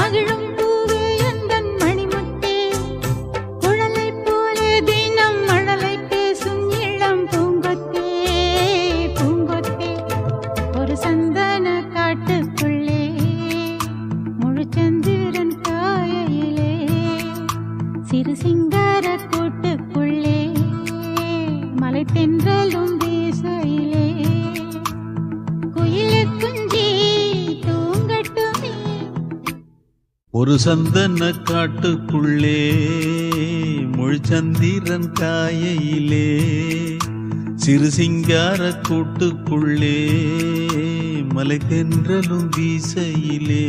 மகிழும் பூவே எந்தன் மணிமுத்தே குழலை போலே தினம் மழலை பேசும் இளம் பூங்கொத்தே பூங்கொத்தே ஒரு சந்தன காட்டுக்குள்ளே முழுச்சந்திரன் காயையிலே சிறு சிங்கார கூட்டுக்குள்ளே மலை தென்றலும் வீசையிலே குயிலே குஞ்சி தூங்கட்டுமே. ஒரு சந்தன காட்டுக்குள்ளே முழுச்சந்திரன் காயையிலே சிறு சிங்கார கூட்டுக்குள்ளே மலை தென்றலும் வீசையிலே